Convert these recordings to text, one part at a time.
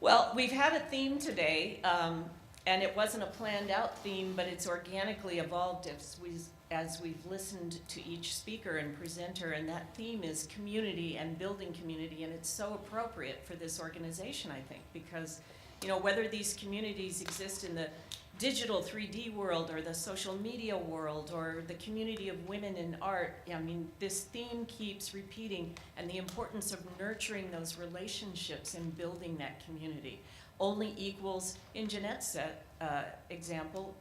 Well, we've had a theme today, and it wasn't a planned out theme, but it's organically evolved as we've listened to each speaker and presenter, and that theme is community and building community, and it's so appropriate for this organization, I think, because, you know, whether these communities exist in the digital 3D world or the social media world or the community of women in art, I mean, this theme keeps repeating, and the importance of nurturing those relationships and building that community only equals, in Jeanette's example,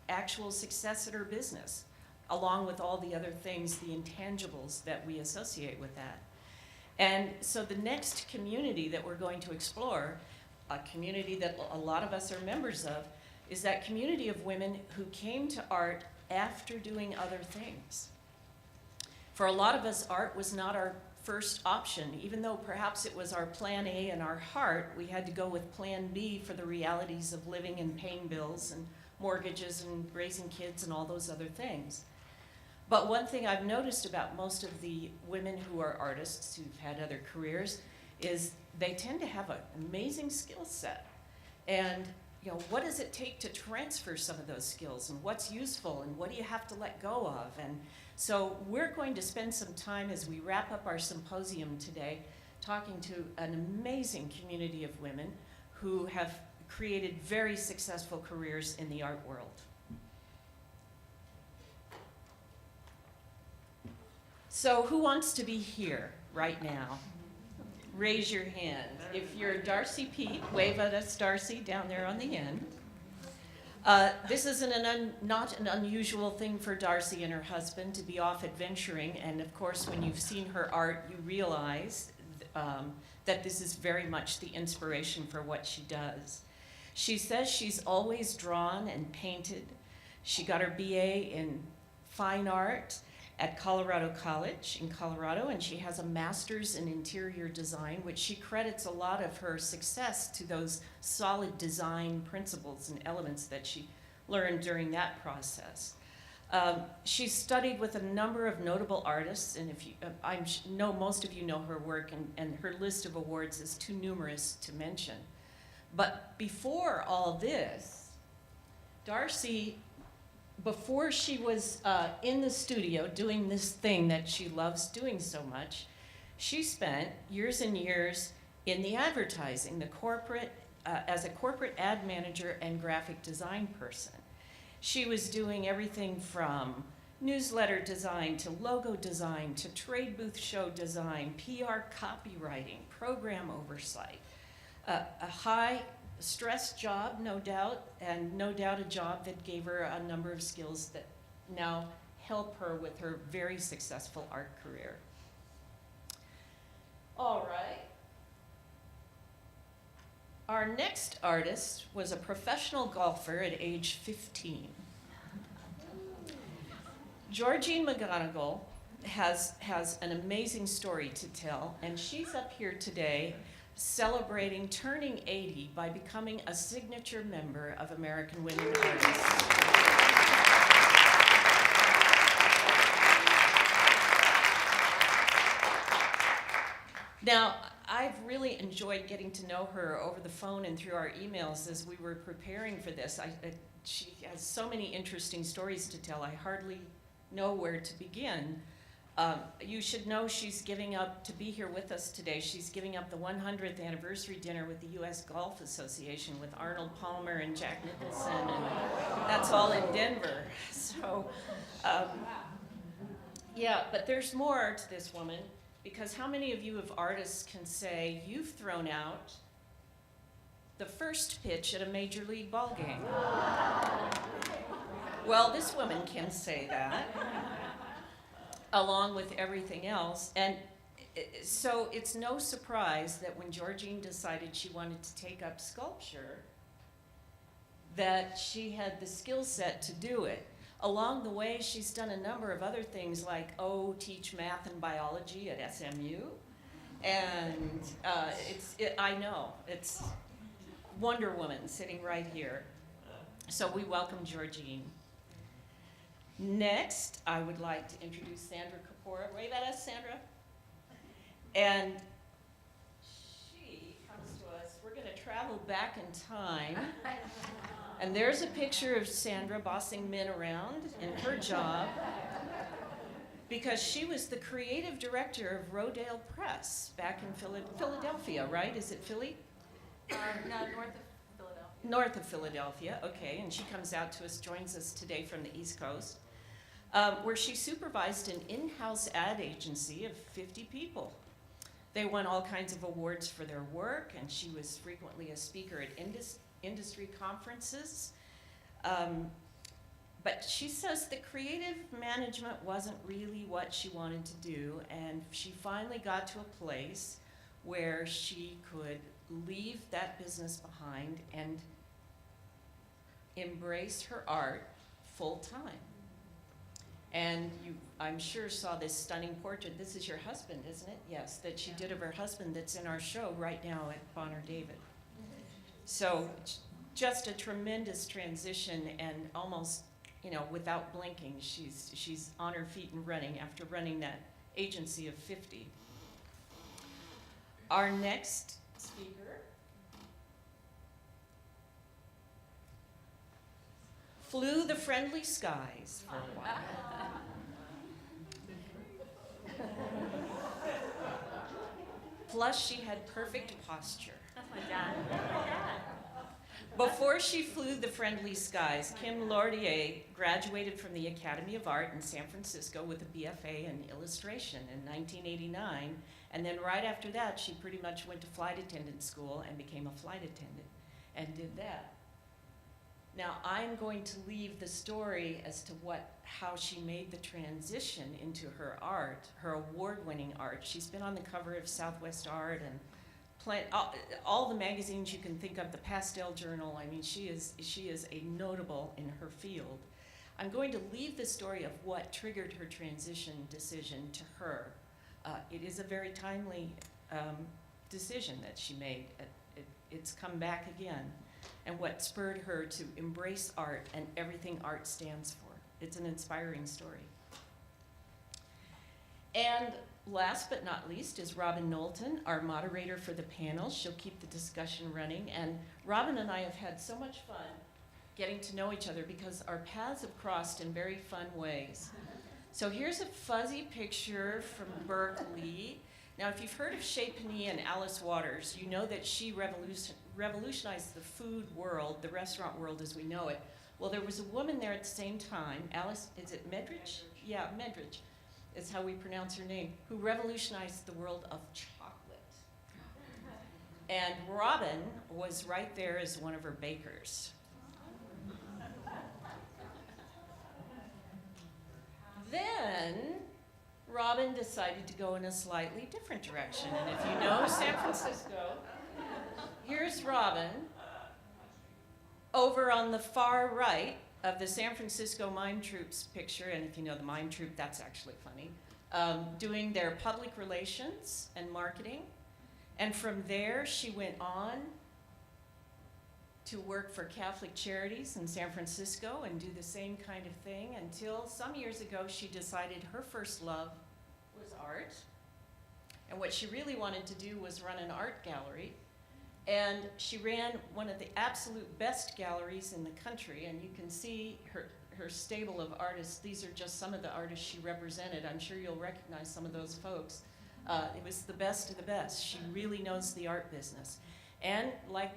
actual success at her business, along with all the other things, the intangibles that we associate with that. And so the next community that we're going to explore, a community that a lot of us are members of, is that community of women who came to art after doing other things. For a lot of us, art was not our first option. Even though perhaps it was our plan A in our heart, we had to go with plan B for the realities of living and paying bills and mortgages and raising kids and all those other things. But one thing I've noticed about most of the women who are artists who've had other careers is they tend to have an amazing skill set. And you know, what does it take to transfer some of those skills, and what's useful, and what do you have to let go of? And so we're going to spend some time as we wrap up our symposium today talking to an amazing community of women who have created very successful careers in the art world. So who wants to be here right now? Raise your hand. If you're Darcie Peet, wave at us, Darcie, down there on the end. This isn't not an unusual thing for Darcie and her husband to be off adventuring, and of course when you've seen her art, you realize that this is very much the inspiration for what she does. She says she's always drawn and painted. She got her BA in fine art at Colorado College in Colorado, and she has a master's in interior design, which she credits a lot of her success to those solid design principles and elements that she learned during that process. She's studied with a number of notable artists, and if you, I know most of you know her work, and her list of awards is too numerous to mention. But before all this, Darcie, before she was in the studio doing this thing that she loves doing so much, she spent years and years in the advertising, the corporate, as a corporate ad manager and graphic design person. She was doing everything from newsletter design to logo design to trade booth show design, PR copywriting, program oversight, a high stress job, no doubt, and no doubt a job that gave her a number of skills that now help her with her very successful art career. All right. Our next artist was a professional golfer at age 15. Georgene McGonagle has an amazing story to tell, and she's up here today celebrating turning 80 by becoming a signature member of American Women Artists. Now, I've really enjoyed getting to know her over the phone and through our emails as we were preparing for this. She has so many interesting stories to tell, I hardly know where to begin. You should know she's giving up, to be here with us today, she's giving up the 100th anniversary dinner with the U.S. Golf Association with Arnold Palmer and Jack Nicholson, and that's all in Denver. So, yeah, but there's more to this woman, because how many of you of artists can say you've thrown out the first pitch at a major league ball game? Well, this woman can say that, along with everything else. And so it's no surprise that when Georgene decided she wanted to take up sculpture, that she had the skill set to do it. Along the way, she's done a number of other things like, teach math and biology at SMU. And I know, it's Wonder Woman sitting right here. So we welcome Georgene. Next, I would like to introduce Sandra Corpora. Wave at us, Sandra. And she comes to us. We're going to travel travel back in time. And there's a picture of Sandra bossing men around in her job because she was the creative director of Rodale Press back in Philadelphia, right? Is it Philly? No, north of Philadelphia. North of Philadelphia, okay. And she comes out to us, joins us today from the East Coast, where she supervised an in-house ad agency of 50 people. They won all kinds of awards for their work, and she was frequently a speaker at industry conferences. But she says the creative management wasn't really what she wanted to do, and she finally got to a place where she could leave that business behind and embrace her art full time. And you, I'm sure, saw this stunning portrait. This is your husband, isn't it? Yes, that she did of her husband that's in our show right now at Bonner David. So just a tremendous transition, and almost, you know, without blinking, she's on her feet and running after running that agency of 50. Our next speaker flew the friendly skies for a while. Plus, she had perfect posture. That's my dad. Before she flew the friendly skies, Kim Lordier graduated from the Academy of Art in San Francisco with a BFA in illustration in 1989. And then right after that, she pretty much went to flight attendant school and became a flight attendant and did that. Now, I'm going to leave the story as to how she made the transition into her art, her award-winning art. She's been on the cover of Southwest Art and all the magazines you can think of, the Pastel Journal. I mean, she is a notable in her field. I'm going to leave the story of what triggered her transition decision to her. It is a very timely decision that she made. It's come back again. And what spurred her to embrace art and everything art stands for. It's an inspiring story. And last but not least is Robin Knowlton, our moderator for the panel. She'll keep the discussion running. And Robin and I have had so much fun getting to know each other because our paths have crossed in very fun ways. So here's a fuzzy picture from Berkeley. Now, if you've heard of Chez Panisse and Alice Waters, you know that she revolutionized the food world, the restaurant world as we know it. Well, there was a woman there at the same time, Alice, is it Medridge? Yeah, Medridge is how we pronounce her name, who revolutionized the world of chocolate. And Robin was right there as one of her bakers. Then Robin decided to go in a slightly different direction. And if you know San Francisco, here's Robin over on the far right of the San Francisco Mime Troupe's picture. And if you know the Mime Troupe, that's actually funny. Doing their public relations and marketing. And from there, she went on to work for Catholic Charities in San Francisco and do the same kind of thing until some years ago she decided her first love was art. And what she really wanted to do was run an art gallery. And she ran one of the absolute best galleries in the country, and you can see her stable of artists. These are just some of the artists she represented. I'm sure you'll recognize some of those folks. It was the best of the best. She really knows the art business. And like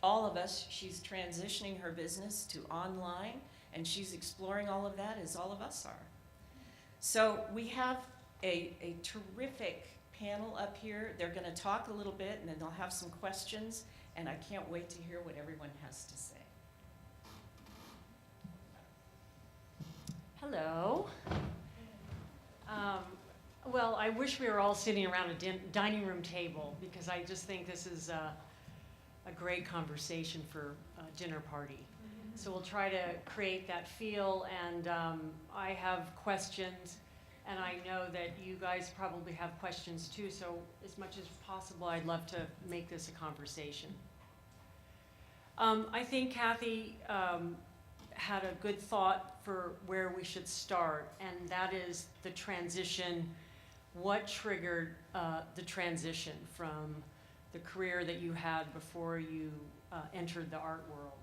all of us, she's transitioning her business to online, and she's exploring all of that as all of us are. So we have a terrific panel up here. They're going to talk a little bit, and then they'll have some questions, and I can't wait to hear what everyone has to say. Hello. Well, I wish we were all sitting around a dining room table, because I just think this is a great conversation for a dinner party. So we'll try to create that feel, and I have questions, and I know that you guys probably have questions too, so as much as possible, I'd love to make this a conversation. I think Kathy had a good thought for where we should start, and that is the transition. What triggered the transition from the career that you had before you entered the art world.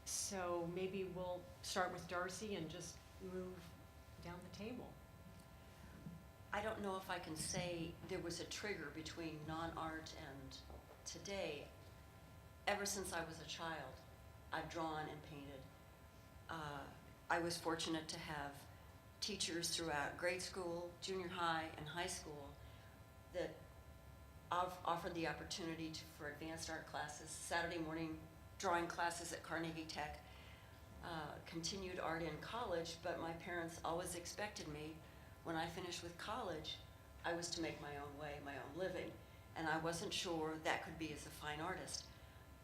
So maybe we'll start with Darcie and just move down the table. I don't know if I can say there was a trigger between non-art and today. Ever since I was a child, I've drawn and painted. I was fortunate to have teachers throughout grade school, junior high, and high school that offered the opportunity for advanced art classes, Saturday morning drawing classes at Carnegie Tech, continued art in college, but my parents always expected me, when I finished with college, I was to make my own way, my own living, and I wasn't sure that could be as a fine artist.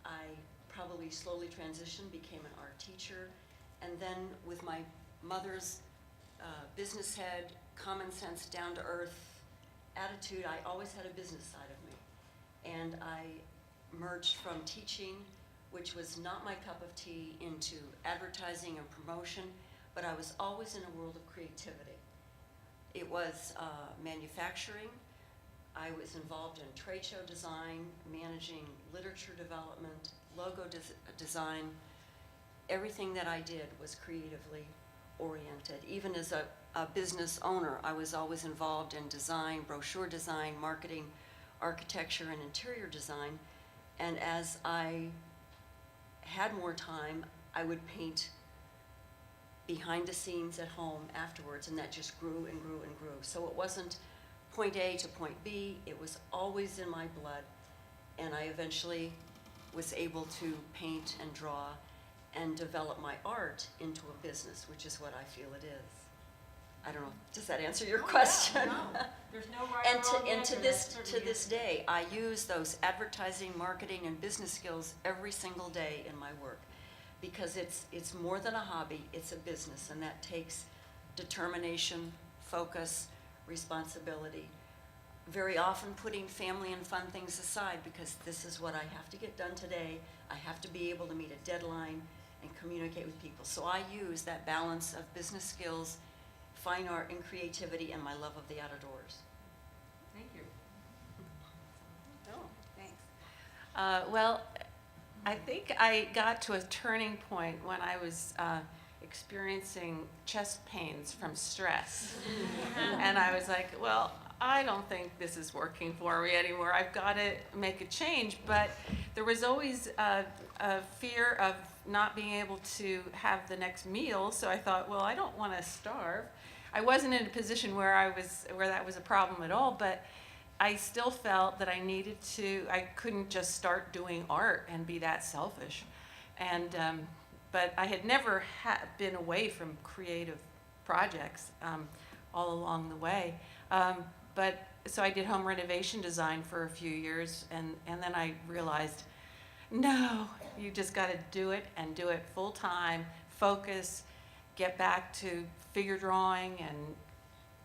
I probably slowly transitioned, became an art teacher, and then with my mother's business head, common sense, down-to-earth attitude, I always had a business side of me. And I merged from teaching, which was not my cup of tea, into advertising and promotion, but I was always in a world of creativity. It was manufacturing. I was involved in trade show design, managing literature development, logo design. Everything that I did was creatively oriented. Even as a business owner, I was always involved in design, brochure design, marketing, architecture, and interior design. And as I had more time, I would paint behind the scenes at home afterwards, and that just grew and grew and grew. So it wasn't point A to point B, it was always in my blood, and I eventually was able to paint and draw and develop my art into a business, which is what I feel it is. I don't know, does that answer your question? No, there's no right or wrong And answer. to this day, I use those advertising, marketing, and business skills every single day in my work, because it's more than a hobby, it's a business, and that takes determination, focus, responsibility. Very often putting family and fun things aside, because this is what I have to get done today. I have to be able to meet a deadline and communicate with people. So I use that balance of business skills, fine art, and creativity, and my love of the outdoors. Thank you. Oh, thanks. Well, I think I got to a turning point when I was experiencing chest pains from stress. And I was like, well, I don't think this is working for me anymore. I've got to make a change. But there was always a fear of not being able to have the next meal. So I thought, well, I don't want to starve. I wasn't in a position where that was a problem at all, but I still felt that I couldn't just start doing art and be that selfish. And, but I had never been away from creative projects all along the way. So I did home renovation design for a few years, and then I realized, no, you just got to do it and do it full time, focus, get back to figure drawing and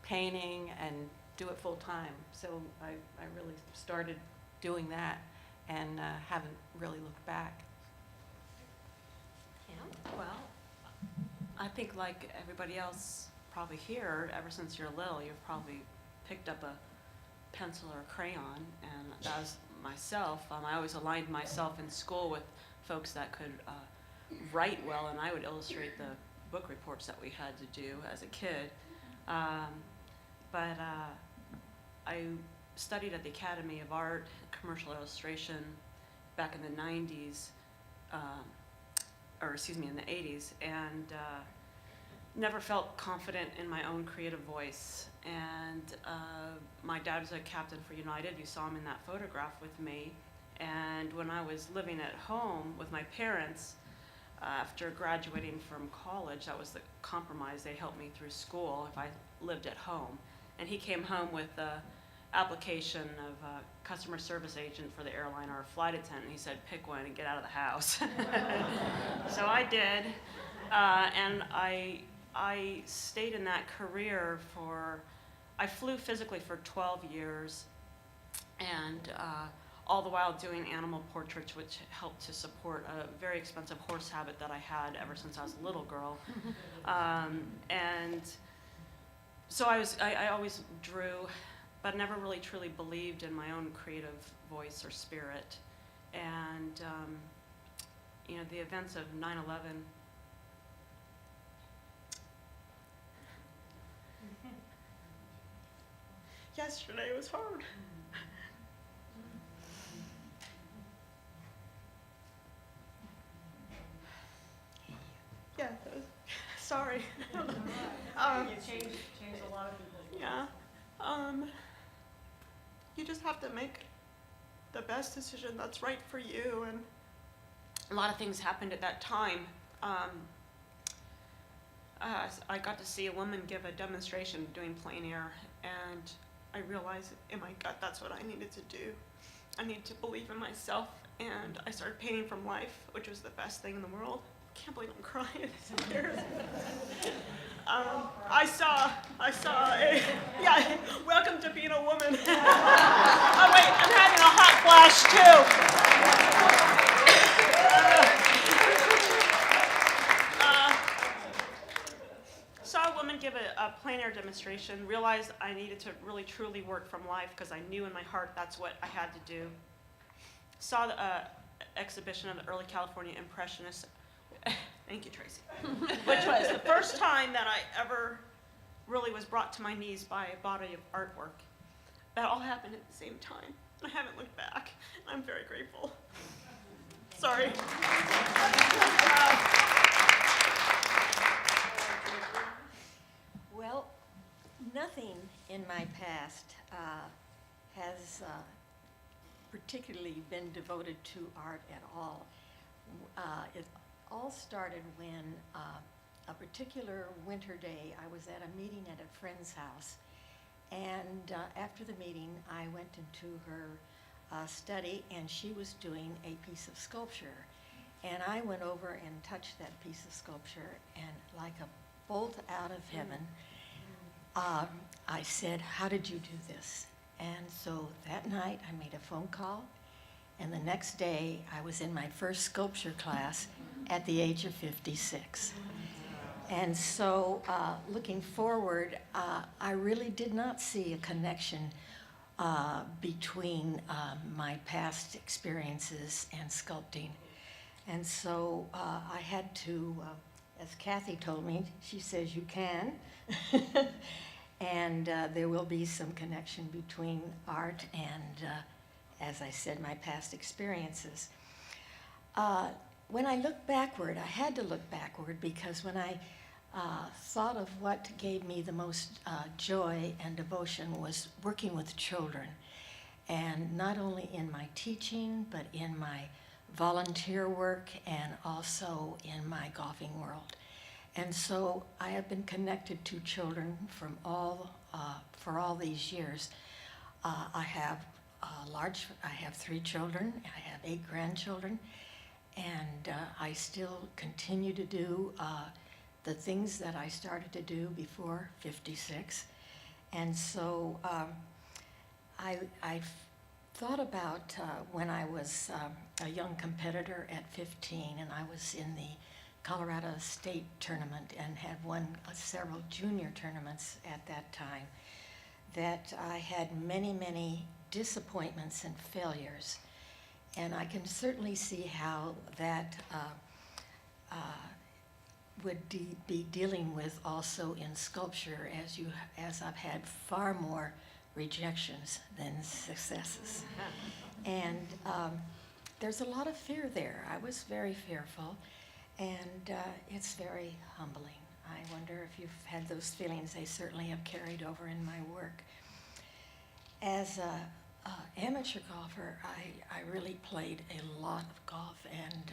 painting and do it full time. So I really started doing that and haven't really looked back. Well, I think like everybody else probably here, ever since you're little, you've probably picked up a pencil or a crayon, and that was myself. I always aligned myself in school with folks that could write well, and I would illustrate the book reports that we had to do as a kid. But I studied at the Academy of Art, Commercial Illustration, back in the 90s, in the 80s, and never felt confident in my own creative voice. And my dad was a captain for United. You saw him in that photograph with me. And when I was living at home with my parents, after graduating from college, that was the compromise. They helped me through school if I lived at home. And he came home with the application of a customer service agent for the airline or a flight attendant. He said, pick one and get out of the house. So I did, and I stayed in that career I flew physically for 12 years, and all the while doing animal portraits, which helped to support a very expensive horse habit that I had ever since I was a little girl. And so I always drew but never really truly believed in my own creative voice or spirit. And, the events of 9/11, yesterday was hard. Yeah, sorry. You changed a lot of people. Yeah. You just have to make the best decision that's right for you, and a lot of things happened at that time. I got to see a woman give a demonstration doing plein air, and I realized in my gut that's what I needed to do. I needed to believe in myself, and I started painting from life, which was the best thing in the world. Can't believe I'm crying. It's embarrassing. I saw a, yeah, welcome to being a woman. Oh wait, I'm having a hot flash too. Saw a woman give a plein air demonstration, realized I needed to really truly work from life because I knew in my heart that's what I had to do. Saw the exhibition of the early California Impressionists. Thank you, Tracy. Which was the first time that I ever really was brought to my knees by a body of artwork. That all happened at the same time. I haven't looked back. I'm very grateful. Sorry. Well, nothing in my past has particularly been devoted to art at all. It all started when a particular winter day I was at a meeting at a friend's house, and after the meeting I went into her study, and she was doing a piece of sculpture, and I went over and touched that piece of sculpture, and like a bolt out of heaven, I said, "How did you do this?" And so that night I made a phone call, and the next day I was in my first sculpture class at the age of 56. And so looking forward, I really did not see a connection between my past experiences and sculpting. And so I had to, as Kathy told me, she says you can. And there will be some connection between art and, as I said, my past experiences. When I look backward, I had to look backward because when I thought of what gave me the most joy and devotion was working with children. And not only in my teaching, but in my volunteer work and also in my golfing world. And so I have been connected to children from for all these years. I have 3 children, I have 8 grandchildren, and I still continue to do the things that I started to do before 56. And so I've thought about when I was a young competitor at 15, and I was in the Colorado State tournament and had won several junior tournaments at that time, that I had many, many disappointments and failures. And I can certainly see how that would be dealing with also in sculpture, as I've had far more rejections than successes. And there's a lot of fear there. I was very fearful, and it's very humbling. I wonder if you've had those feelings. They certainly have carried over in my work. As an amateur golfer, I really played a lot of golf, and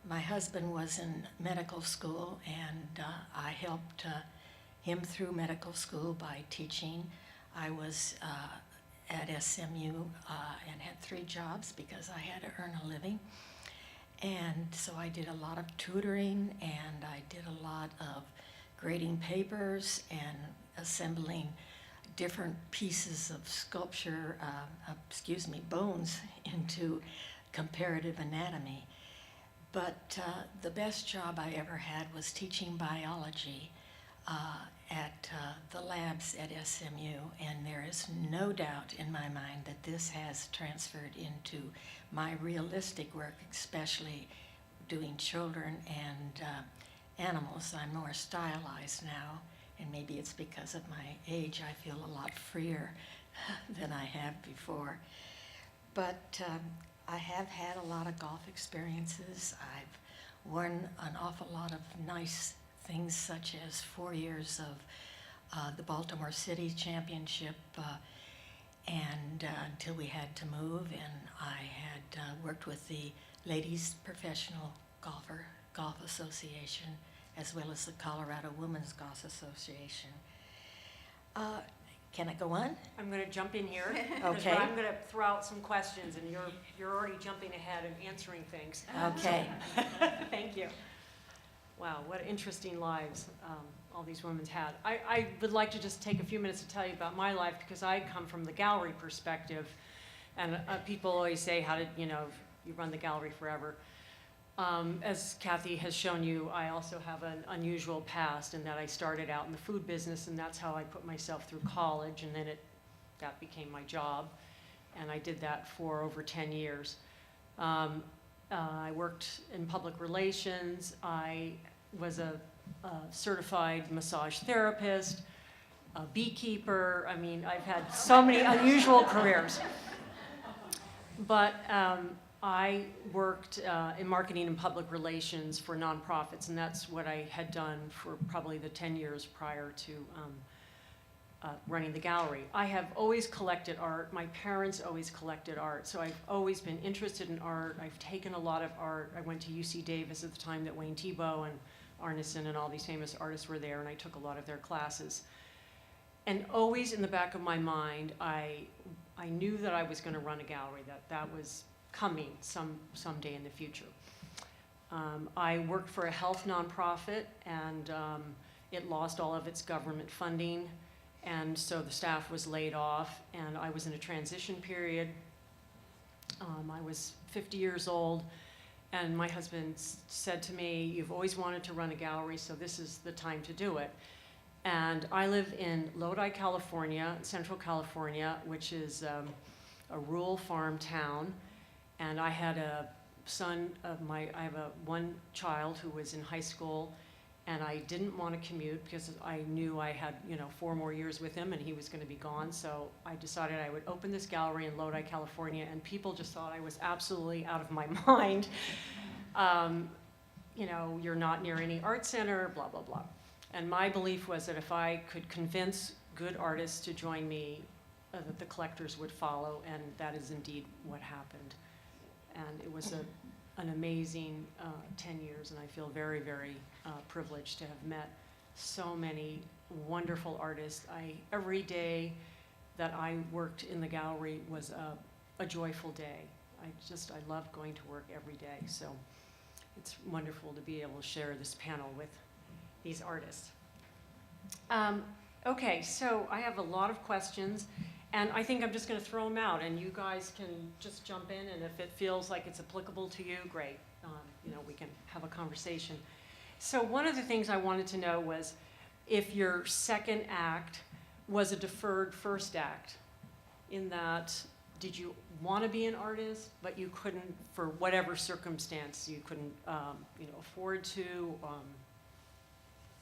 my husband was in medical school, and I helped him through medical school by teaching. I was at SMU and had 3 jobs because I had to earn a living. And so I did a lot of tutoring, and I did a lot of grading papers and assembling different pieces of sculpture, bones into comparative anatomy. But the best job I ever had was teaching biology at the labs at SMU, and there is no doubt in my mind that this has transferred into my realistic work, especially doing children and animals. I'm more stylized now, and maybe it's because of my age. I feel a lot freer than I have before. But I have had a lot of golf experiences. I've won an awful lot of nice things, such as 4 years of the Baltimore City Championship, and until we had to move, and I had worked with the Ladies Professional Golf Association, as well as the Colorado Women's Golf Association. Can I go on? I'm going to jump in here. 'Cause Okay. I'm going to throw out some questions, and you're already jumping ahead and answering things. Okay. Thank you. Wow, what interesting lives all these women's had. I would like to just take a few minutes to tell you about my life, because I come from the gallery perspective, and people always say, how did, you run the gallery forever. As Kathy has shown you, I also have an unusual past in that I started out in the food business, and that's how I put myself through college, and then that became my job, and I did that for over 10 years. I worked in public relations. I was a certified massage therapist, a beekeeper. I mean, I've had so many unusual careers. But I worked in marketing and public relations for nonprofits, and that's what I had done for probably the 10 years prior to running the gallery. I have always collected art. My parents always collected art, so I've always been interested in art. I've taken a lot of art. I went to UC Davis at the time that Wayne Thiebaud and Arneson and all these famous artists were there, and I took a lot of their classes. And always in the back of my mind, I knew that I was going to run a gallery, that was coming someday in the future. I worked for a health nonprofit, and it lost all of its government funding, and so the staff was laid off, and I was in a transition period. I was 50 years old, and my husband said to me, "You've always wanted to run a gallery, so this is the time to do it." And I live in Lodi, California, Central California, which is a rural farm town. And I had a son of I have one child who was in high school, and I didn't want to commute because I knew I had 4 more years with him and he was going to be gone. So I decided I would open this gallery in Lodi, California, and people just thought I was absolutely out of my mind. You're not near any art center, blah, blah, blah. And my belief was that if I could convince good artists to join me, that the collectors would follow, and that is indeed what happened. And it was an amazing 10 years, and I feel very, very privileged to have met so many wonderful artists. Every day that I worked in the gallery was a joyful day. I love going to work every day, so it's wonderful to be able to share this panel with these artists. Okay, so I have a lot of questions. And I think I'm just going to throw them out, and you guys can just jump in, and if it feels like it's applicable to you, great. We can have a conversation. So one of the things I wanted to know was if your second act was a deferred first act, in that did you want to be an artist, but you couldn't, for whatever circumstance, you couldn't afford to?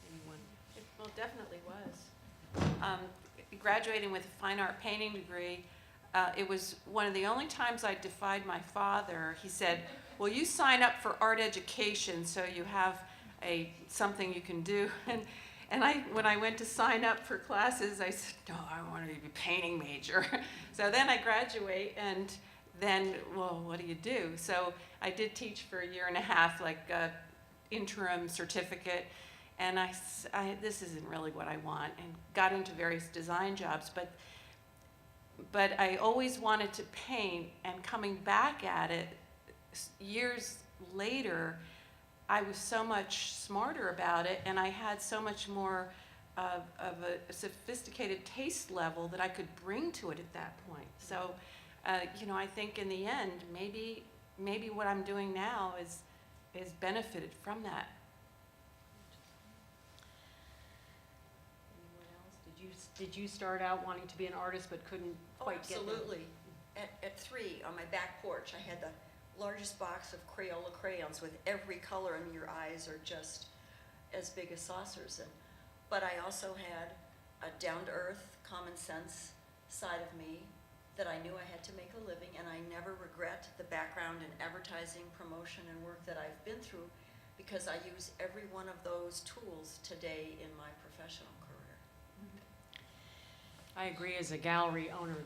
Anyone? Well, definitely was. Graduating with a fine art painting degree, it was one of the only times I defied my father. He said, "Well, you sign up for art education so you have something you can do." And when I went to sign up for classes, I said, "No, I want to be a painting major." So then I graduate, and then, well, what do you do? So I did teach for a year and a half, like interim certificate. And this isn't really what I want, and got into various design jobs, but I always wanted to paint, and coming back at it years later, I was so much smarter about it, and I had so much more of a sophisticated taste level that I could bring to it at that point. So, I think in the end, maybe what I'm doing now is benefited from that. did you start out wanting to be an artist but couldn't quite get there? Absolutely. At 3, on my back porch, I had the largest box of Crayola crayons with every color, and your eyes are just as big as saucers. But I also had a down-to-earth, common sense side of me that I knew I had to make a living, and I never regret the background in advertising, promotion, and work that I've been through, because I use every one of those tools today in my professional career. I agree, as a gallery owner,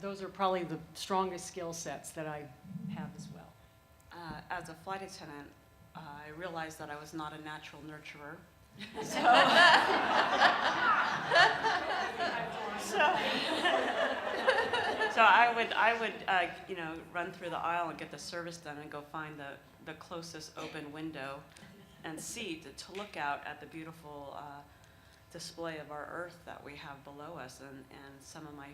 those are probably the strongest skill sets that I have as well. As a flight attendant, I realized that I was not a natural nurturer. So I would run through the aisle and get the service done and go find the closest open window and seat to look out at the beautiful display of our Earth that we have below us. And some of my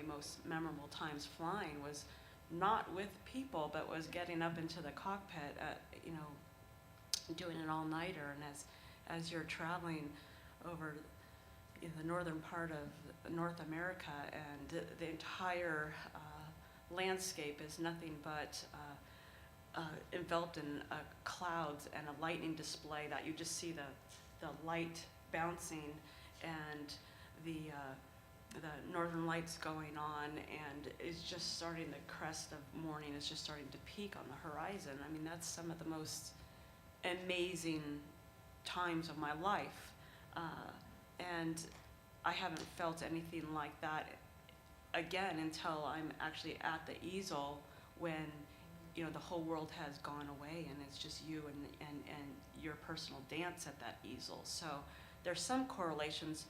most memorable times flying was not with people, but was getting up into the cockpit, doing an all-nighter. And as you're traveling over the northern part of North America, and the entire landscape is nothing but enveloped in clouds and a lightning display that you just see the light bouncing and the northern lights going on, and it's just starting, the crest of morning is just starting to peak on the horizon. I mean, that's some of the most amazing times of my life. And I haven't felt anything like that again until I'm actually at the easel, when the whole world has gone away and it's just you and your personal dance at that easel. So there's some correlations,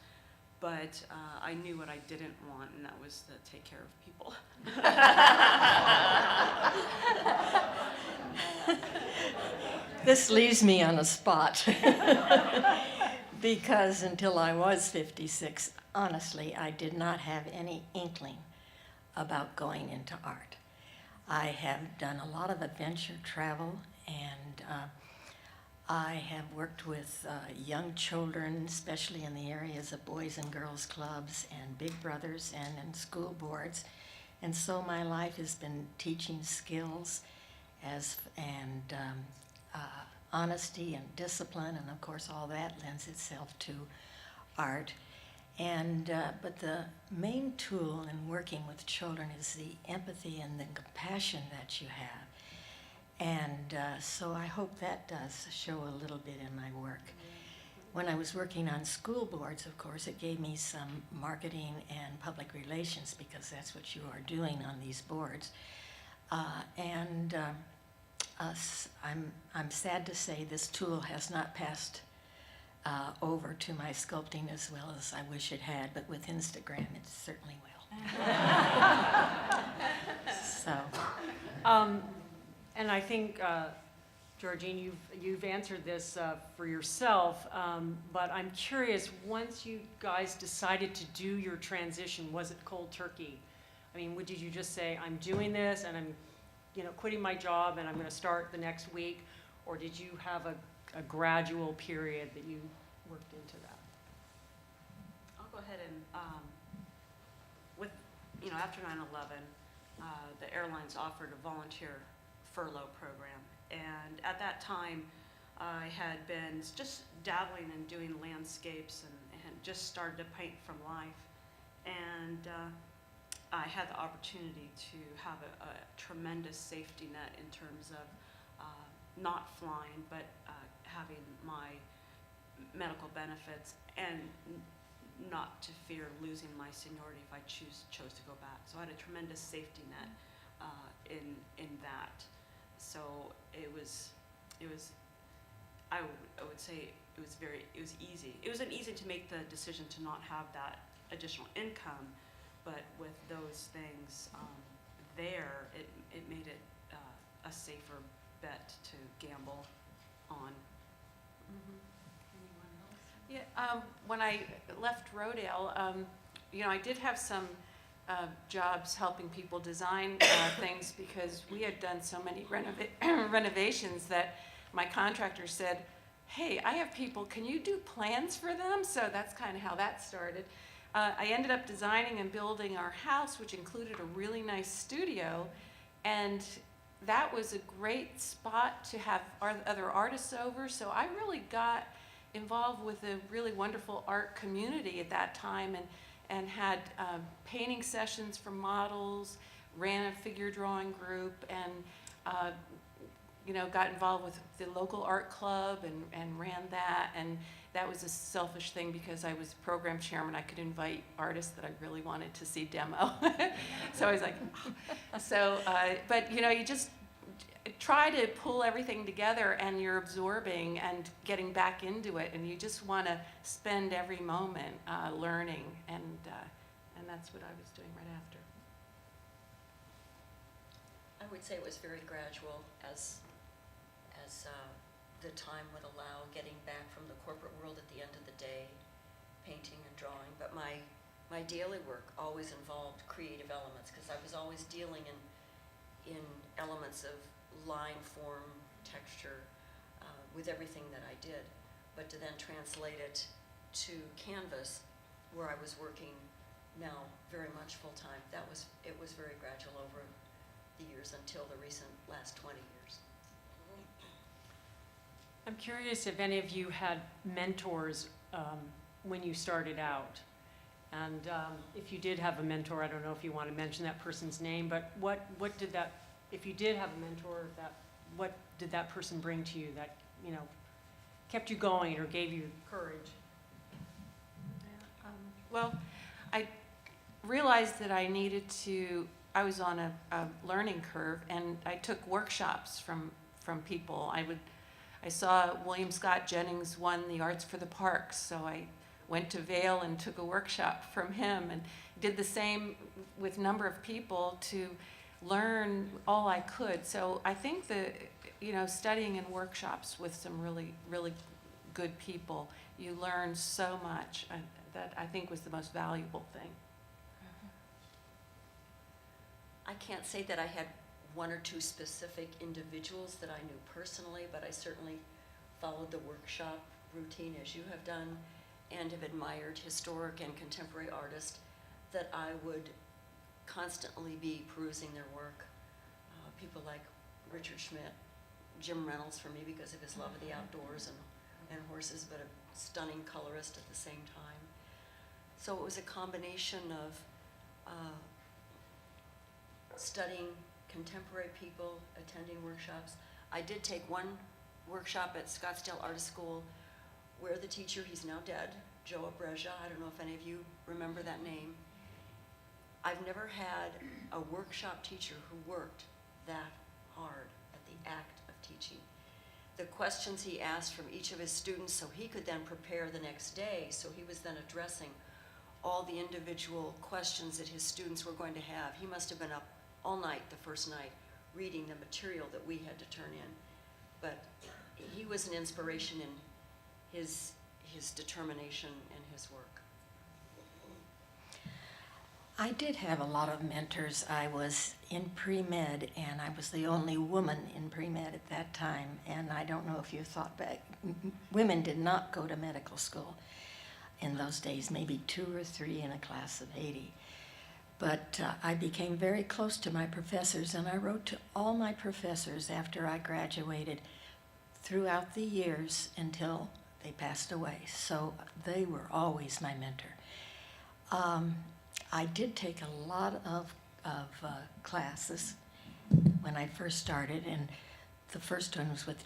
but I knew what I didn't want, and that was to take care of people. This leaves me on a spot because until I was 56, honestly, I did not have any inkling about going into art. I have done a lot of adventure travel, and I have worked with young children, especially in the areas of boys and girls clubs and Big Brothers and in school boards. And so my life has been teaching skills and honesty and discipline, and of course all that lends itself to art. And but the main tool in working with children is the empathy and the compassion that you have. And so I hope that does show a little bit in my work. When I was working on school boards, of course, it gave me some marketing and public relations, because that's what you are doing on these boards. I'm sad to say this tool has not passed over to my sculpting as well as I wish it had, but with Instagram it certainly will. So. And I think, Georgene, you've answered this for yourself, but I'm curious, once you guys decided to do your transition, was it cold turkey? I mean, did you just say, I'm doing this and I'm quitting my job and I'm going to start the next week, or did you have a gradual period that you worked into that? I'll go ahead and, after 9/11, the airlines offered a volunteer furlough program. And at that time, I had been just dabbling and doing landscapes and just started to paint from life. And I had the opportunity to have a tremendous safety net in terms of not flying, but having my medical benefits and not to fear losing my seniority if I chose to go back. So I had a tremendous safety net in that. So it was I would say it was easy. It wasn't easy to make the decision to not have that additional income, but with those things there, it made it a safer bet to gamble on. Yeah, when I left Rodale, I did have some jobs helping people design things, because we had done so many renovations that my contractor said, hey, I have people, can you do plans for them? So that's kind of how that started. I ended up designing and building our house, which included a really nice studio, and that was a great spot to have other artists over. So I really got involved with a really wonderful art community at that time, and had painting sessions for models, ran a figure drawing group, and got involved with the local art club and ran that. And that was a selfish thing because I was program chairman. I could invite artists that I really wanted to see demo. So I was like, but you just try to pull everything together, and you're absorbing and getting back into it, and you just want to spend every moment learning, and that's what I was doing right after. I would say it was very gradual as the time would allow, getting back from the corporate world at the end of the day, painting and drawing. But my daily work always involved creative elements, because I was always dealing in elements of line, form, texture, with everything that I did. But to then translate it to canvas, where I was working now very much full-time, it was very gradual over the years until the recent last 20 years. I'm curious if any of you had mentors when you started out. And if you did have a mentor, I don't know if you want to mention that person's name, but what did that, if you did have a mentor, what did that person bring to you that, kept you going or gave you courage? Well, I realized that I was on a learning curve, and I took workshops from people. I saw William Scott Jennings won the Arts for the Parks, so I went to Vail and took a workshop from him, and did the same with a number of people to learn all I could. So I think studying in workshops with some really, really good people, you learn so much. That I think was the most valuable thing. I can't say that I had one or two specific individuals that I knew personally, but I certainly followed the workshop routine as you have done, and have admired historic and contemporary artists that I would constantly be perusing their work. People like Richard Schmidt, Jim Reynolds for me because of his love of the outdoors and horses, but a stunning colorist at the same time. So it was a combination of studying contemporary people, attending workshops. I did take one workshop at Scottsdale Art School where the teacher, he's now dead, Joe Abreja, I don't know if any of you remember that name. I've never had a workshop teacher who worked that hard at the act of teaching. The questions he asked from each of his students so he could then prepare the next day, so he was then addressing all the individual questions that his students were going to have. He must have been up all night the first night reading the material that we had to turn in. But he was an inspiration in his determination and his work. I did have a lot of mentors. I was in pre-med, and I was the only woman in pre-med at that time. And I don't know if you thought back, women did not go to medical school in those days, maybe 2 or 3 in a class of 80. But I became very close to my professors, and I wrote to all my professors after I graduated throughout the years until they passed away. So they were always my mentor. I did take a lot of classes when I first started, and the first one was with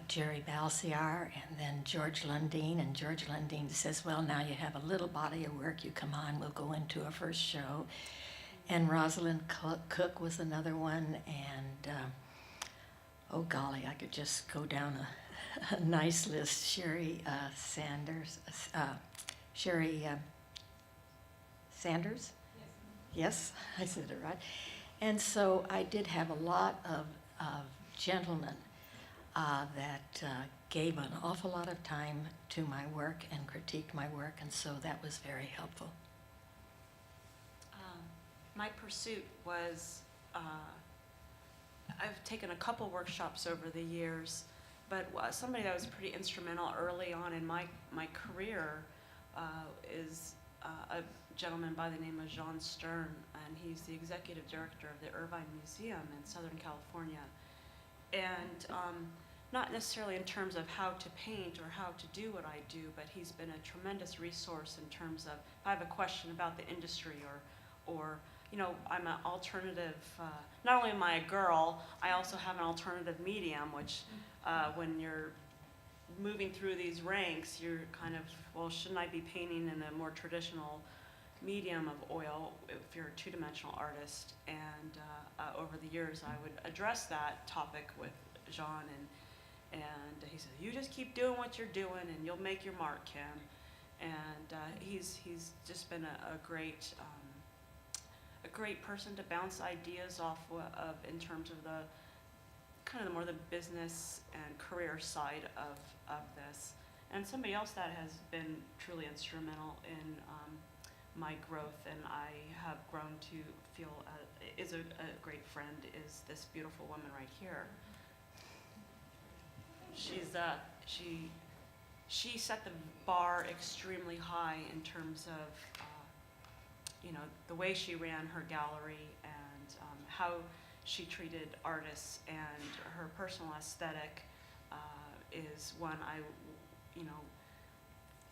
Jerry Balsiar and then George Lundeen, and George Lundeen says, well, now you have a little body of work, you come on, we'll go into a first show. And Rosalind Cook was another one, and oh golly, I could just go down a nice list. Sherry Sanders? Yes, I said it right. And so I did have a lot of gentlemen that gave an awful lot of time to my work and critiqued my work, and so that was very helpful. My pursuit was, I've taken a couple workshops over the years, but somebody that was pretty instrumental early on in my career is a gentleman by the name of Jean Stern, and he's the executive director of the Irvine Museum in Southern California. And not necessarily in terms of how to paint or how to do what I do, but he's been a tremendous resource in terms of if I have a question about the industry or you know, I'm an alternative, not only am I a girl, I also have an alternative medium, which when you're moving through these ranks, you're kind of, well, shouldn't I be painting in a more traditional medium of oil if you're a two-dimensional artist? And over the years, I would address that topic with Jean, and he said, you just keep doing what you're doing and you'll make your mark, Kim. And he's just been a great person to bounce ideas off of in terms of the kind of the more the business and career side of this. And somebody else that has been truly instrumental in my growth, and I have grown to feel is a great friend, is this beautiful woman right here. She set the bar extremely high in terms of you know, the way she ran her gallery and how she treated artists, and her personal aesthetic is one I, you know,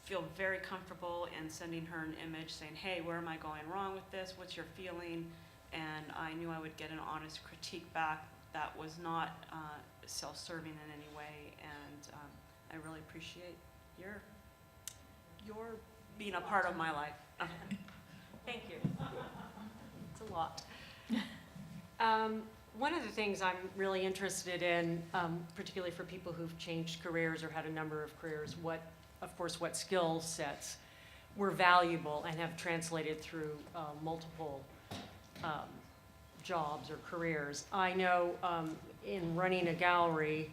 feel very comfortable in sending her an image saying, hey, where am I going wrong with this? What's your feeling? And I knew I would get an honest critique back that was not self-serving in any way. And I really appreciate your being a part of my life. Thank you. It's a lot. One of the things I'm really interested in, particularly for people who've changed careers or had a number of careers, what skill sets were valuable and have translated through multiple jobs or careers. I know in running a gallery,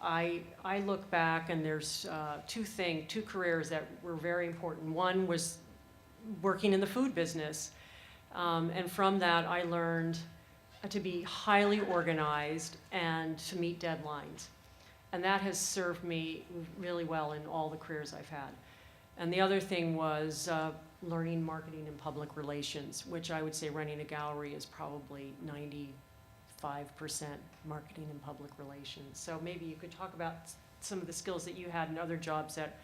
I look back and there's two careers that were very important. One was working in the food business, and from that I learned to be highly organized and to meet deadlines, and that has served me really well in all the careers I've had. And the other thing was learning marketing and public relations, which I would say running a gallery is probably 95% marketing and public relations. So maybe you could talk about some of the skills that you had in other jobs that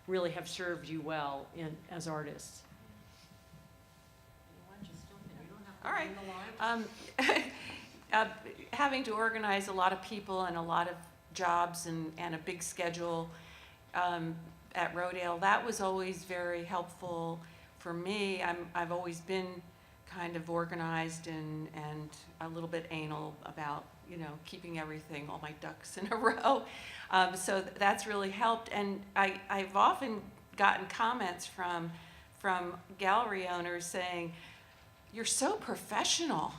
really have served you well as artists. All right. Having to organize a lot of people and a lot of jobs and a big schedule at Rodale, that was always very helpful for me. I've always been kind of organized and a little bit anal about, you know, keeping everything, all my ducks in a row. So that's really helped. And I've often gotten comments from gallery owners saying, you're so professional.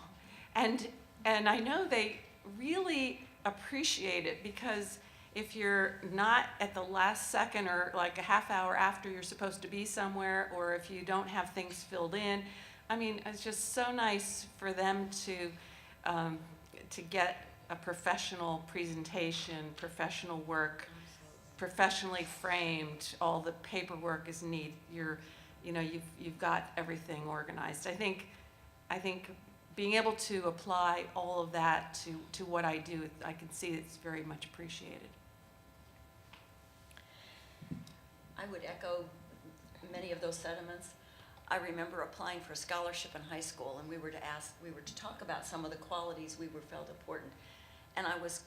And I know they really appreciate it, because if you're not at the last second or like a half hour after you're supposed to be somewhere, or if you don't have things filled in, I mean, it's just so nice for them to get a professional presentation, professional work, professionally framed. All the paperwork is neat. You've got everything organized. I think being able to apply all of that to what I do, I can see it's very much appreciated. I would echo many of those sentiments. I remember applying for a scholarship in high school, and we were to talk about some of the qualities we felt important. And I was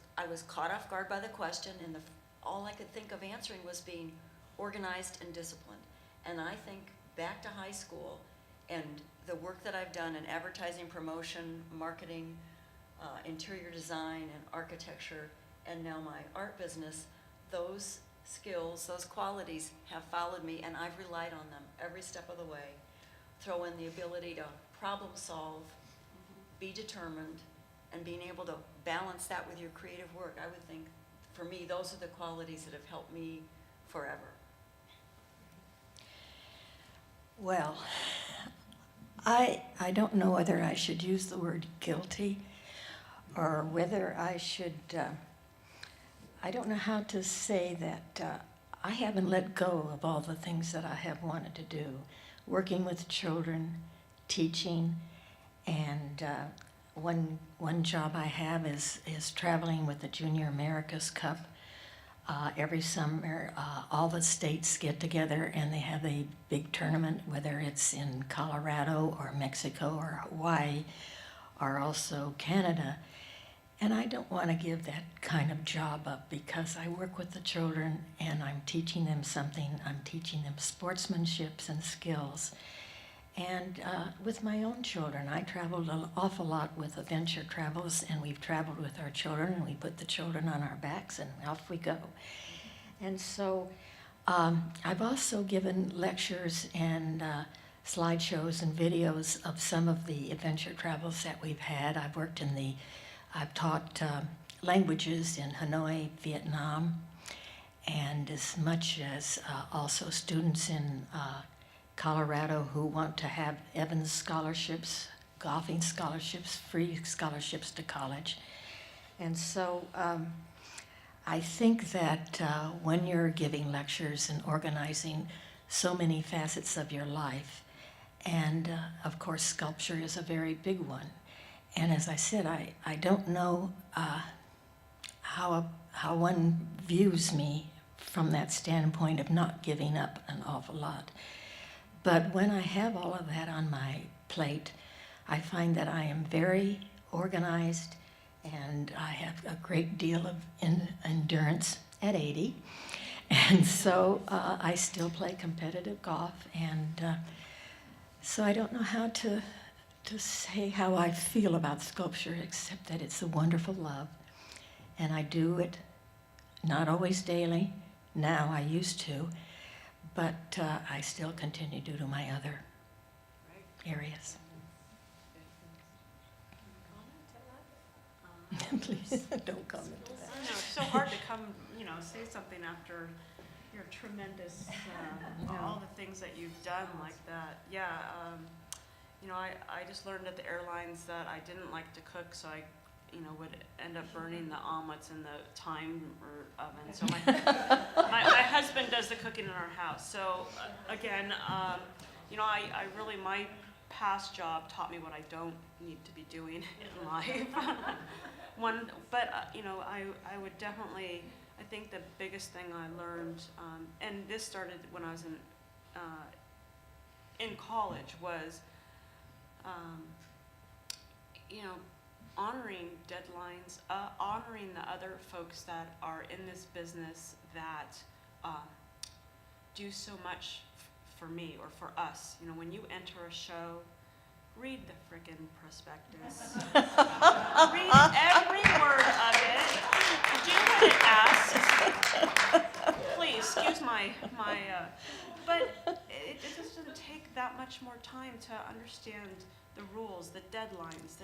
caught off guard by the question, and all I could think of answering was being organized and disciplined. And I think back to high school and the work that I've done in advertising, promotion, marketing, interior design, and architecture, and now my art business, those skills, those qualities have followed me, and I've relied on them every step of the way. Throw in the ability to problem solve, be determined, and being able to balance that with your creative work. I would think, for me, those are the qualities that have helped me forever. Well, I don't know whether I should use the word guilty or whether I should, I don't know how to say that I haven't let go of all the things that I have wanted to do. working with children, teaching, and one job I have is traveling with the Junior America's Cup. Every summer, all the states get together and they have a big tournament, whether it's in Colorado or Mexico or Hawaii or also Canada. And I don't want to give that kind of job up because I work with the children and I'm teaching them something. I'm teaching them sportsmanship and skills. And with my own children, I traveled an awful lot with Adventure Travels, and we've traveled with our children, and we put the children on our backs, and off we go. And so I've also given lectures and slideshows and videos of some of the adventure travels that we've had. I've taught languages in Hanoi, Vietnam, and as much as also students in Colorado who want to have Evans scholarships, golfing scholarships, free scholarships to college. And so I think that when you're giving lectures and organizing so many facets of your life, and of course sculpture is a very big one. And as I said, I don't know how one views me from that standpoint of not giving up an awful lot. But when I have all of that on my plate, I find that I am very organized and I have a great deal of endurance at 80. And so I still play competitive golf. And so I don't know how to say how I feel about sculpture, except that it's a wonderful love. And I do it, not always daily. Now I used to. But I still continue to do my other areas. Please don't comment to that. I know, it's so hard to come, say something after your tremendous, all the things that you've done like that. Yeah, I just learned at the airlines that I didn't like to cook, so I would end up burning the omelets in the timer oven. So my husband does the cooking in our house. So again, I really, my past job taught me what I don't need to be doing in life. I would definitely, I think the biggest thing I learned, and this started when I was in college, was, honoring deadlines, honoring the other folks that are in this business that do so much for me or for us. When you enter a show, read the frickin' prospectus. Read every word of it. Do what it asks. Please, excuse my but it just doesn't take that much more time to understand the rules, the deadlines,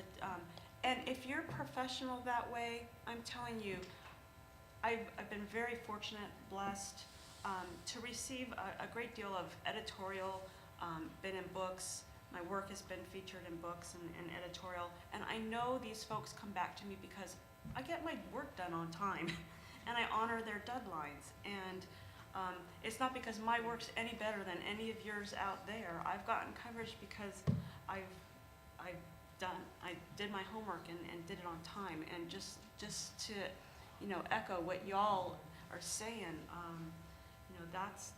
and if you're professional that way, I'm telling you, I've been very fortunate, blessed, to receive a great deal of editorial, been in books. My work has been featured in books and editorial, and I know these folks come back to me because I get my work done on time, and I honor their deadlines. And it's not because my work's any better than any of yours out there. I've gotten coverage because I did my homework and did it on time. And just to echo what y'all are saying, that's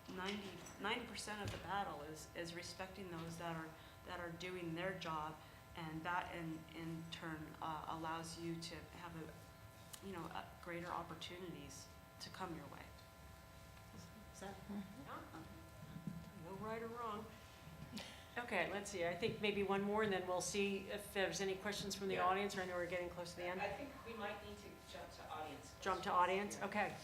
90% of the battle is respecting those that are doing their job, and that in turn allows you to have greater opportunities to come your way. Is that No right or wrong. Okay, let's see. I think maybe one more, and then we'll see if there's any questions from the audience. Or I know we're getting close to the end. I think we might need to jump to audience. Jump to audience? Okay.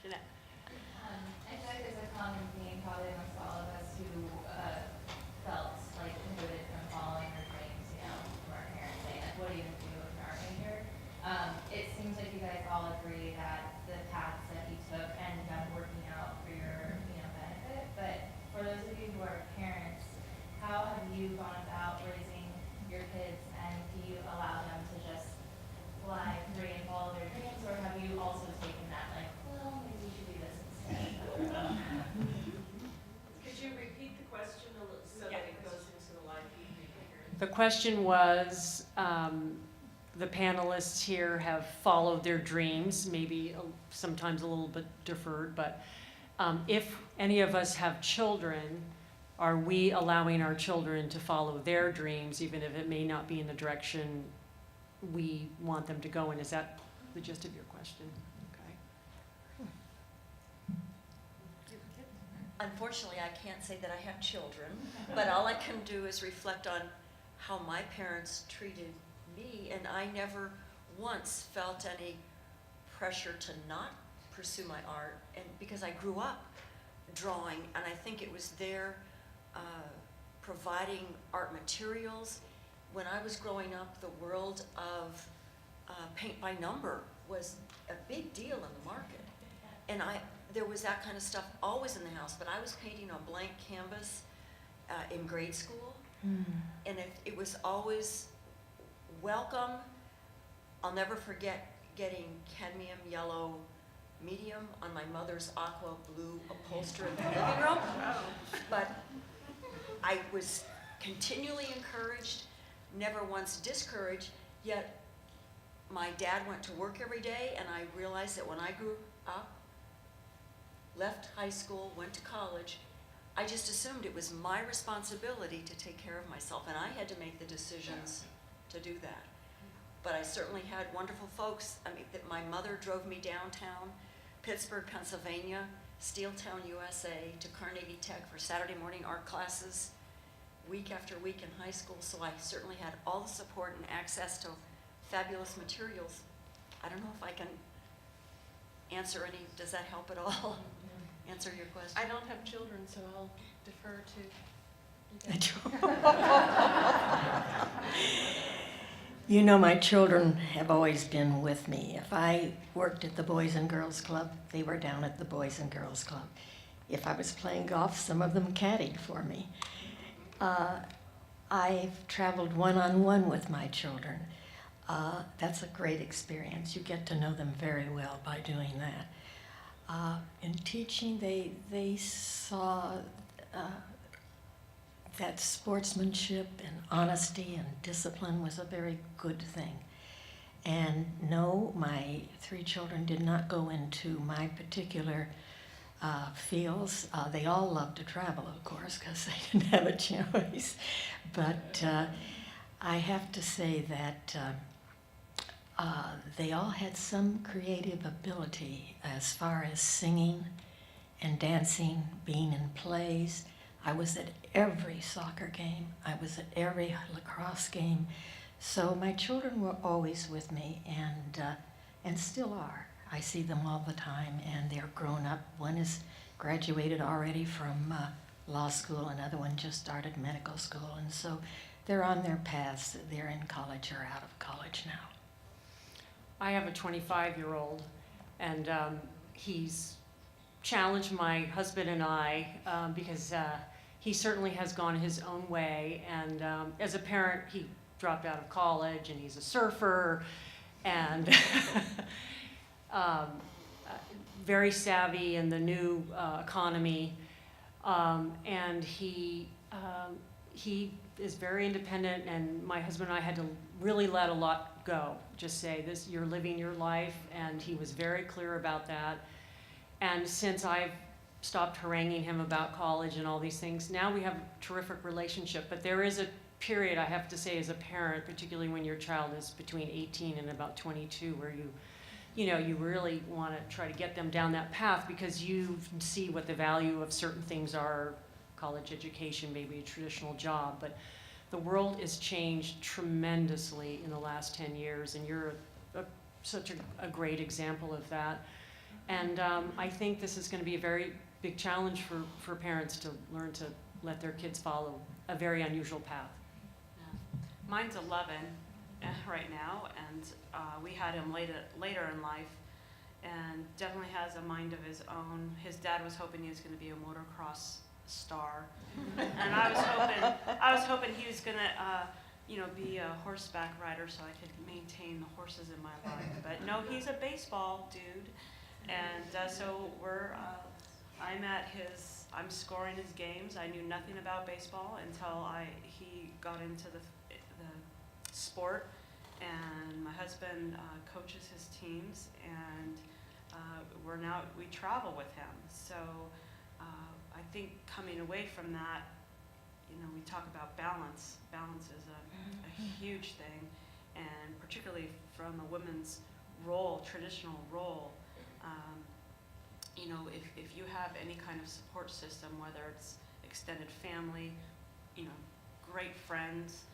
Jeanette. I feel like there's a common theme probably amongst all of us who felt like inhibited from following our dreams, from our parents saying, like, what are you going to do if you aren't here? It seems like you guys all agree that the paths that you took ended up working out for your, benefit. But for those of you who are parents, how have you gone about raising your kids, and do you allow them to just fly free and question was, the panelists here have followed their dreams, maybe sometimes a little bit deferred, but if any of us have children, are we allowing our children to follow their dreams, even if it may not be in the direction we want them to go in? Is that the gist of your question? Okay. Unfortunately, I can't say that I have children, but all I can do is reflect on how my parents treated me, and I never once felt any pressure to not pursue my art, and because I grew up drawing, and I think it was their providing art materials. When I was growing up, the world of paint by number was a big deal in the market, and there was that kind of stuff always in the house, but I was painting on blank canvas in grade school, and it was always welcome. I'll never forget getting cadmium yellow medium on my mother's aqua blue upholstery in the living room, but I was continually encouraged, never once discouraged, yet my dad went to work every day, and I realized that when I grew up, left high school, went to college, I just assumed it was my responsibility to take care of myself, and I had to make the decisions to do that. But I certainly had wonderful folks. I mean, my mother drove me downtown, Pittsburgh, Pennsylvania, Steeltown, USA, to Carnegie Tech for Saturday morning art classes, week after week in high school, so I certainly had all the support and access to fabulous materials. I don't know if I can answer any, does that help at all? Answer your question? I don't have children, so I'll defer to. You know, my children have always been with me. If I worked at the Boys and Girls Club, they were down at the Boys and Girls Club. If I was playing golf, some of them caddied for me. I've traveled one-on-one with my children. That's a great experience. You get to know them very well by doing that. In teaching, they saw that sportsmanship and honesty and discipline was a very good thing. And no, my 3 children did not go into my particular fields. They all loved to travel, of course, because they didn't have a choice. But I have to say that they all had some creative ability as far as singing and dancing, being in plays. I was at every soccer game. I was at every lacrosse game. So my children were always with me, and still are. I see them all the time, and they're grown up. One is graduated already from law school. Another one just started medical school, and so they're on their paths. They're in college or out of college now. I have a 25-year-old, and he's challenged my husband and I because he certainly has gone his own way, and as a parent, he dropped out of college, and he's a surfer, and very savvy in the new economy, and he is very independent, and my husband and I had to really let a lot go. Just say this, you're living your life, and he was very clear about that. And since I've stopped haranguing him about college and all these things, now we have a terrific relationship. But there is a period, I have to say, as a parent, particularly when your child is between 18 and about 22, where you really want to try to get them down that path, because you see what the value of certain things are, college education, maybe a traditional job. But the world has changed tremendously in the last 10 years, and you're such a great example of that. And I think this is going to be a very big challenge for parents to learn to let their kids follow a very unusual path. Yeah. Mine's 11 right now, and we had him later in life, and definitely has a mind of his own. His dad was hoping he was going to be a motocross star, and I was hoping he was going to be a horseback rider so I could maintain the horses in my life. But no, he's a baseball dude, and so I'm scoring his games. I knew nothing about baseball until he got into sport, and my husband coaches his teams, and we travel with him. So I think coming away from that, we talk about balance. Balance is a huge thing, and particularly from a woman's role, traditional role. If you have any kind of support system, whether it's extended family, great friends,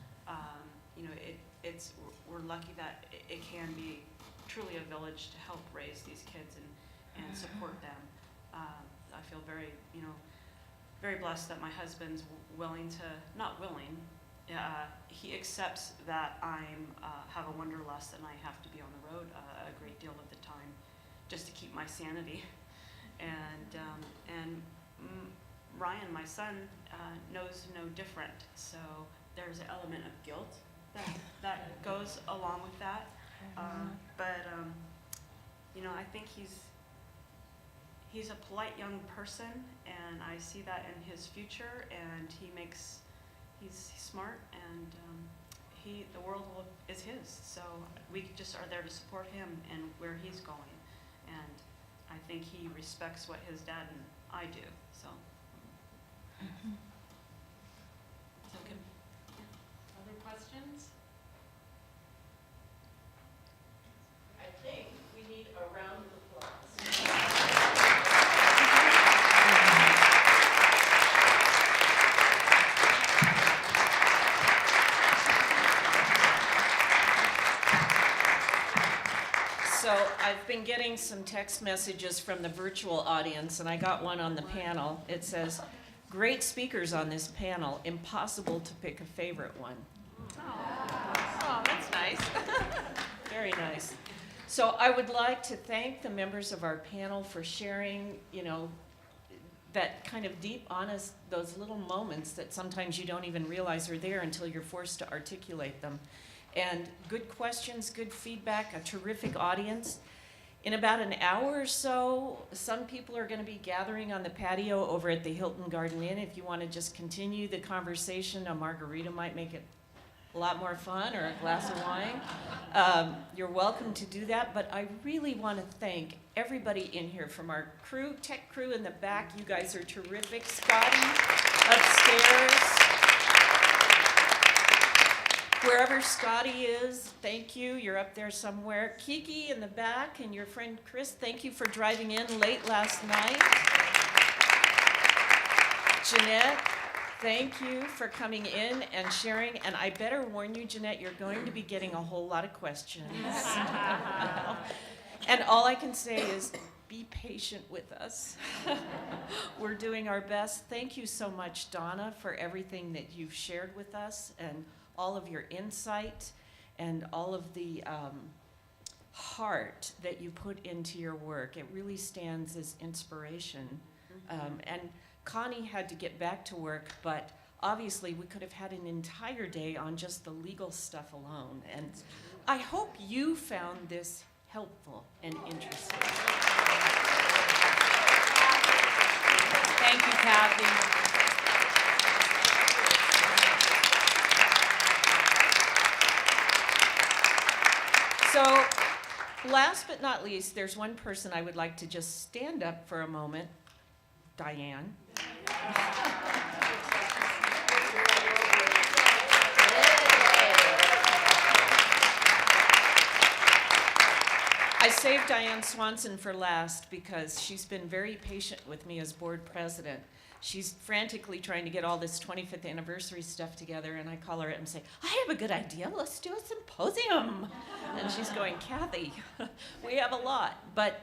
we're lucky that it can be truly a village to help raise these kids and support them. I feel very, very blessed that my husband's not willing, he accepts that I'm have a wanderlust and I have to be on the road a great deal of the time just to keep my sanity. And Ryan, my son, knows no different. So there's an element of guilt that goes along with that. But I think he's a polite young person, and I see that in his future. And he's smart, and the world is his. So we just are there to support him and where he's going. And I think he respects what his dad and I do. So. Okay. Other questions? I think we need a round of applause. So I've been getting some text messages from the virtual audience, and I got one on the panel. It says, "Great speakers on this panel, impossible to pick a favorite one." Oh, that's nice. Very nice. So I would like to thank the members of our panel for sharing, that kind of deep, honest, those little moments that sometimes you don't even realize are there until you're forced to articulate them. And good questions, good feedback, a terrific audience. In about an hour or so, some people are going to be gathering on the patio over at the Hilton Garden Inn. If you want to just continue the conversation, a margarita might make it a lot more fun, or a glass of wine. You're welcome to do that, but I really want to thank everybody in here, from our crew, tech crew in the back. You guys are terrific. Scotty upstairs. Wherever Scotty is, thank you. You're up there somewhere. Kiki in the back, and your friend Chris, thank you for driving in late last night. Jeanette, thank you for coming in and sharing. And I better warn you, Jeanette, you're going to be getting a whole lot of questions. And all I can say is be patient with us. We're doing our best. Thank you so much, Donna, for everything that you've shared with us, and all of your insight and all of the heart that you put into your work. It really stands as inspiration. And Connie had to get back to work, but obviously we could have had an entire day on just the legal stuff alone. And I hope you found this helpful and interesting. Thank you, Kathy. So, last but not least, there's one person I would like to just stand up for a moment. Diane. I saved Diane Swanson for last because she's been very patient with me as board president. She's frantically trying to get all this 25th anniversary stuff together, and I call her and say, I have a good idea, let's do a symposium. And she's going, Kathy, we have a lot. But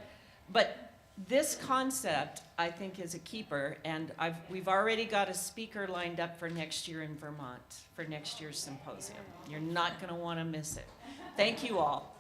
this concept, I think, is a keeper, and we've already got a speaker lined up for next year in Vermont, for next year's symposium. You're not gonna wanna miss it. Thank you all.